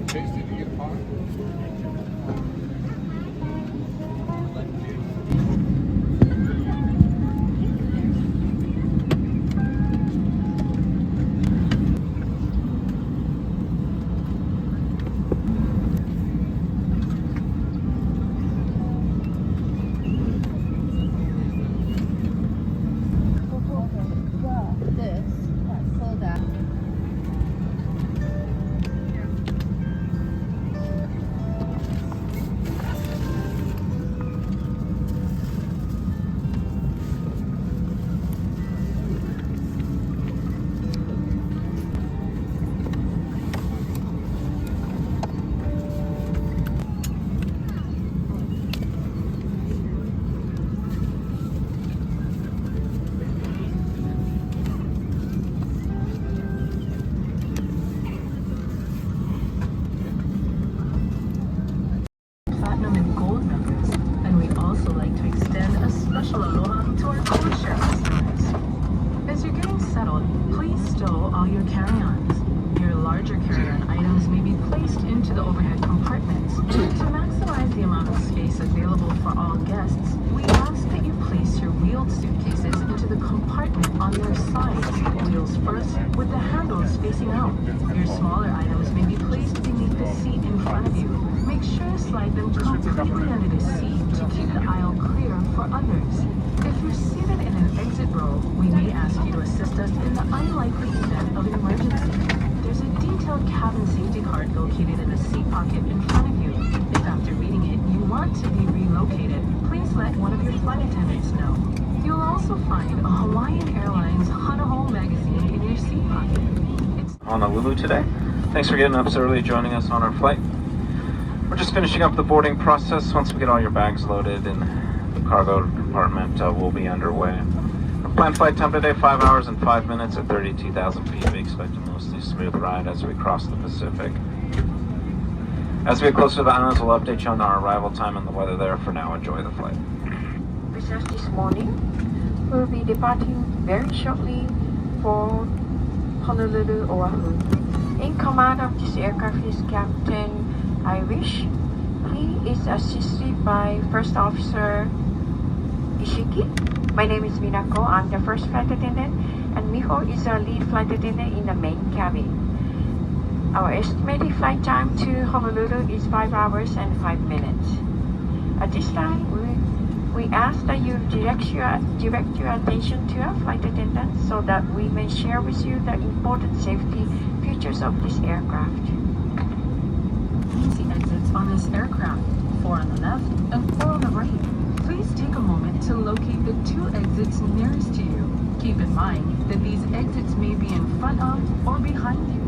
Tasty to get hot. Platinum and gold members, and we also like to extend a special aloha to our codeshare customers. As you're getting settled, please stow all your carry-ons. Your larger carry-on items may be placed into the overhead compartments. To maximize the amount of space available for all guests, we ask that you place your wheeled suitcases into the compartment on their sides, wheels first, with the handles facing out. Your smaller items may be placed beneath the seat in front of you. Make sure to slide them completely under the seat to keep the aisle clear for others. If you're seated in an exit row, we may ask you to assist us in the unlikely event of an emergency. There's a detailed cabin safety card located in the seat pocket in front of you. If after reading it you want to be relocated, please let one of your flight attendants know. You'll also find a Hawaiian Airlines Home magazine in your seat pocket. It's Honolulu today. Thanks for getting up so early, joining us on our flight. We're just finishing up the boarding process. Once we get all your bags loaded in the cargo compartment, we'll be underway. Our planned flight time today, 5 hours and 5 minutes at 32,000 feet. We expect a mostly smooth ride as we cross the Pacific. As we get closer to the islands, we'll update you on our arrival time and the weather there. For now, enjoy the flight. Business this morning. We'll be departing very shortly for Honolulu, Oahu. In command of this aircraft is Captain Irish. He is assisted by First Officer Ishiki. My name is Minako. I'm the first flight attendant, and Miho is our lead flight attendant in the main cabin. Our estimated flight time to Honolulu is 5 hours and 5 minutes. At this time, we ask that you direct your attention to our flight attendant so that we may share with you the important safety features of this aircraft. easy exits on this aircraft, 4 on the left and 4 on the right. Please take a moment to locate the 2 exits nearest to you. Keep in mind that these exits may be in front of or behind you.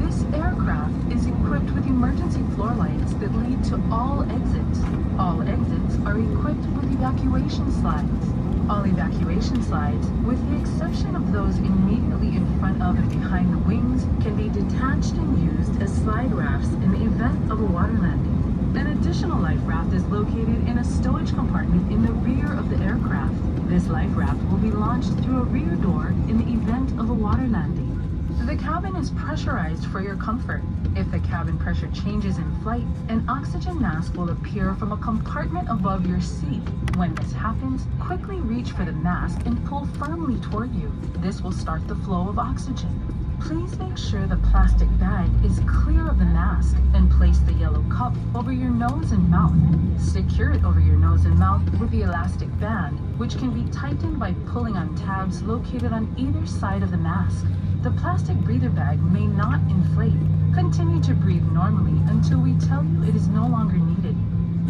This aircraft is equipped with emergency floor lights that lead to all exits. All exits are equipped with evacuation slides. All evacuation slides, with the exception of those immediately in front of and behind the wings, can be detached and used as slide rafts in the event of a water landing. An additional life raft is located in a stowage compartment in the rear of the aircraft. This life raft will be launched through a rear door in the event of a water landing. The cabin is pressurized for your comfort. If the cabin pressure changes in flight, an oxygen mask will appear from a compartment above your seat. When this happens, quickly reach for the mask and pull firmly toward you. This will start the flow of oxygen. Please make sure the plastic bag is clear of the mask and place the yellow cup over your nose and mouth. Secure it over your nose and mouth with the elastic band, which can be tightened by pulling on tabs located on either side of the mask. The plastic breather bag may not inflate. Continue to breathe normally until we tell you it is no longer needed.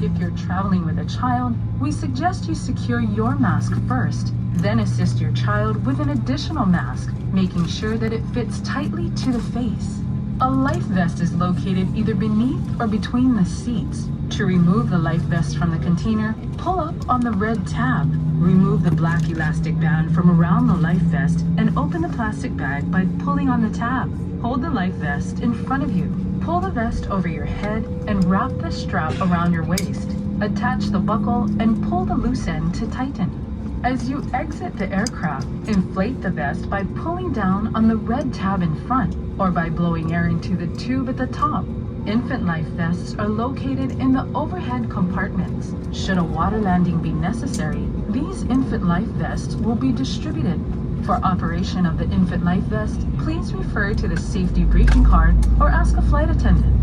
If you're traveling with a child, we suggest you secure your mask first, then assist your child with an additional mask, making sure that it fits tightly to the face. A life vest is located either beneath or between the seats. To remove the life vest from the container, pull up on the red tab. Remove the black elastic band from around the life vest and open the plastic bag by pulling on the tab. Hold the life vest in front of you. Pull the vest over your head and wrap the strap around your waist. Attach the buckle and pull the loose end to tighten. As you exit the aircraft, inflate the vest by pulling down on the red tab in front or by blowing air into the tube at the top. Infant life vests are located in the overhead compartments. Should a water landing be necessary, these infant life vests will be distributed. For operation of the infant life vest, please refer to the safety briefing card or ask a flight attendant.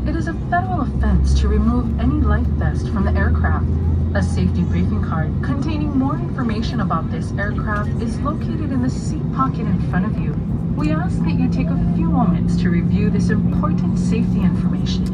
It is a federal offense to remove any life vest from the aircraft. A safety briefing card containing more information about this aircraft is located in the seat pocket in front of you. We ask that you take a few moments to review this important safety information.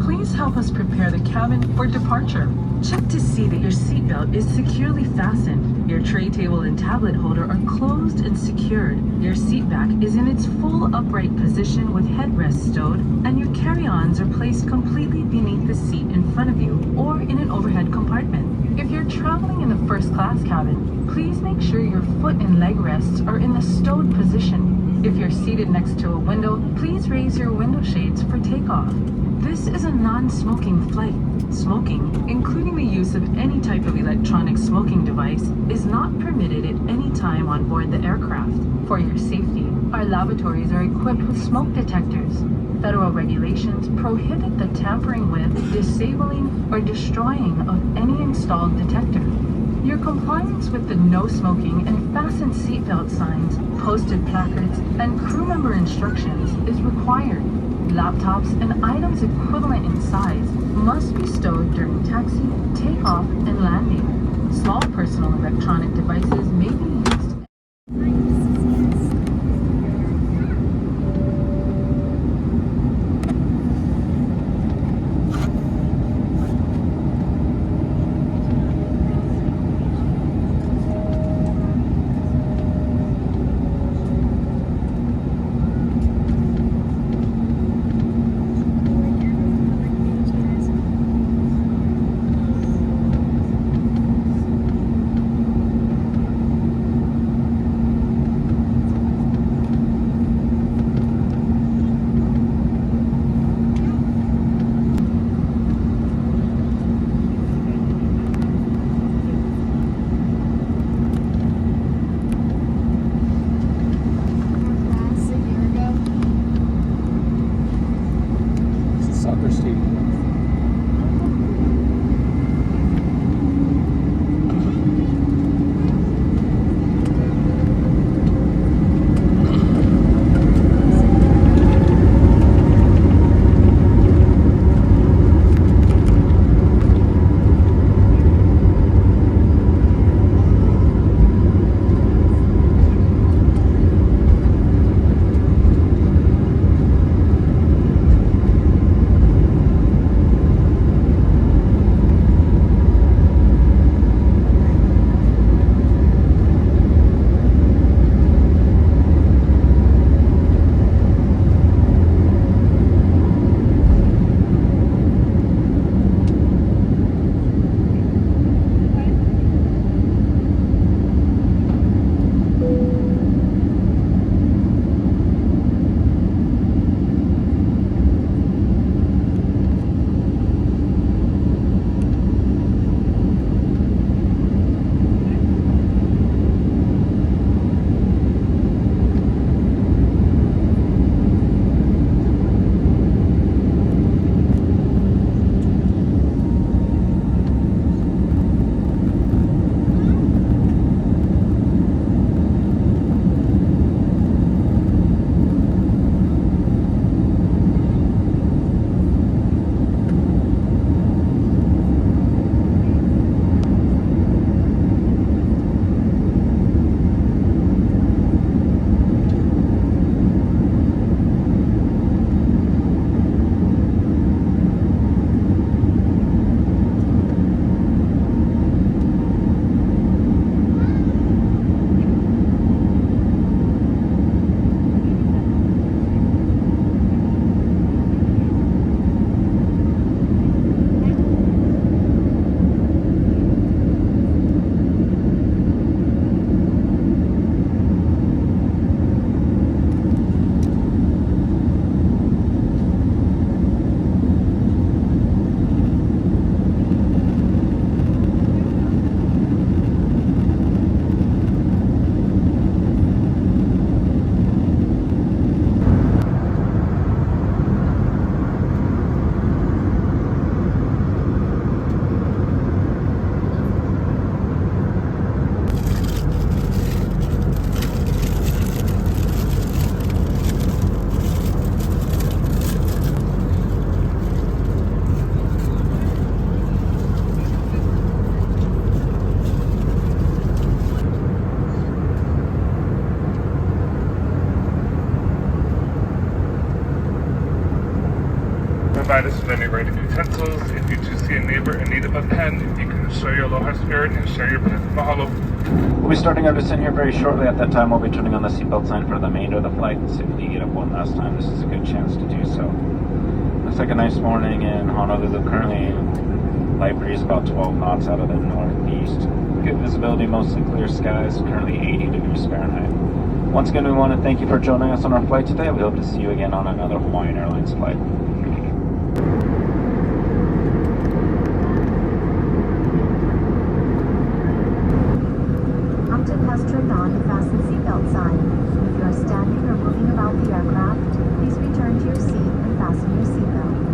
Please help us prepare the cabin for departure. Check to see that your seatbelt is securely fastened. Your tray table and tablet holder are closed and secured. Your seat back is in its full upright position with headrests stowed, and your carry-ons are placed completely beneath the seat in front of you or in an overhead compartment. If you're traveling in the first class cabin, please make sure your foot and leg rests are in the stowed position. If you're seated next to a window, please raise your window shades for takeoff. This is a non-smoking flight. Smoking, including the use of any type of electronic smoking device, is not permitted at any time on board the aircraft. For your safety, our lavatories are equipped with smoke detectors. Federal regulations prohibit the tampering with, disabling, or destroying of any installed detector. Your compliance with the no smoking and fasten seatbelt signs, posted placards, and crew member instructions is required. Laptops and items equivalent in size must be stowed during taxi, takeoff, and landing. Small personal electronic devices may be used. Soccer stadium. list of any writing utensils. If you do see a neighbor in need of a pen, you can show your aloha spirit and share your pen. Mahalo. We'll be starting our descent here very shortly. At that time, we'll be turning on the seatbelt sign for the remainder of the flight. So if you get up one last time, this is a good chance to do so. Looks like a nice morning in Honolulu. Currently, light breeze about 12 knots out of the northeast. Good visibility, mostly clear skies. Currently 80 degrees Fahrenheit. Once again, we want to thank you for joining us on our flight today. We hope to see you again on another Hawaiian Airlines flight. Captain has turned on the fasten seatbelt sign. If you are standing or moving about the aircraft, please return to your seat and fasten your seatbelt.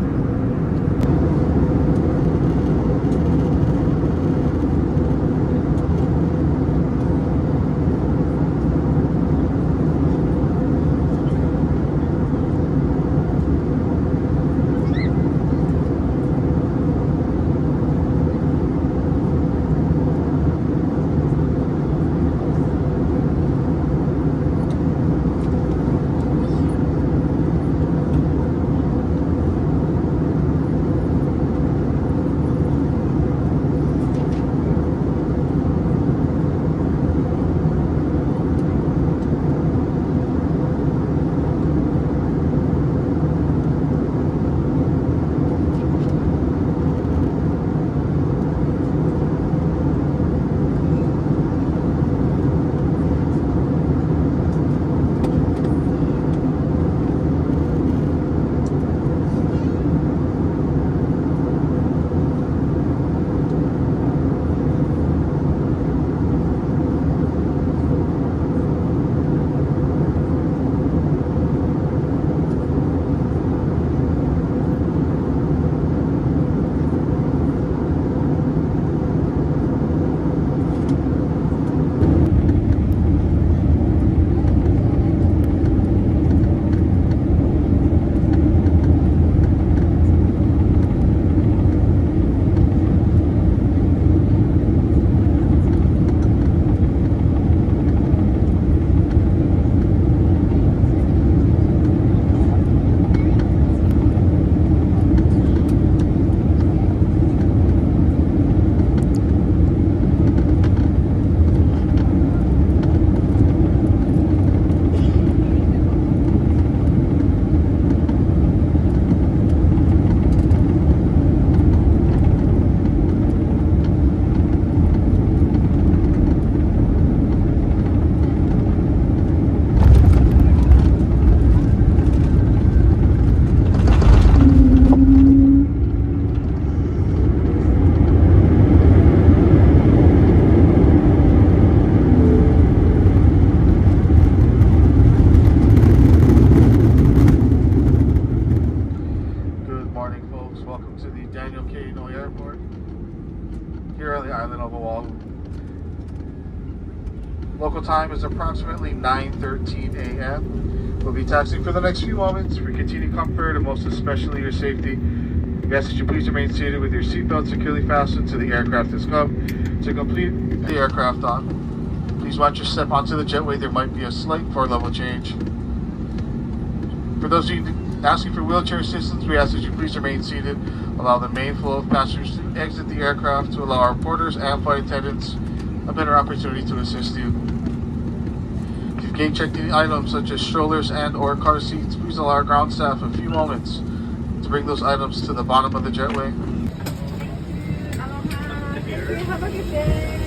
Local time is approximately 9:13 a.m. We'll be taxiing for the next few moments. For continued comfort and most especially your safety, we ask that you please remain seated with your seatbelt securely fastened to the aircraft is come. To complete the aircraft on, please watch your step onto the jetway. There might be a slight floor level change. For those of you asking for wheelchair assistance, we ask that you please remain seated. Allow the main flow of passengers to exit the aircraft to allow our porters and flight attendants a better opportunity to assist you. If you've gate checked any items such as strollers and or car seats, please allow our ground staff a few moments to bring those items to the bottom of the jetway. Have a good day.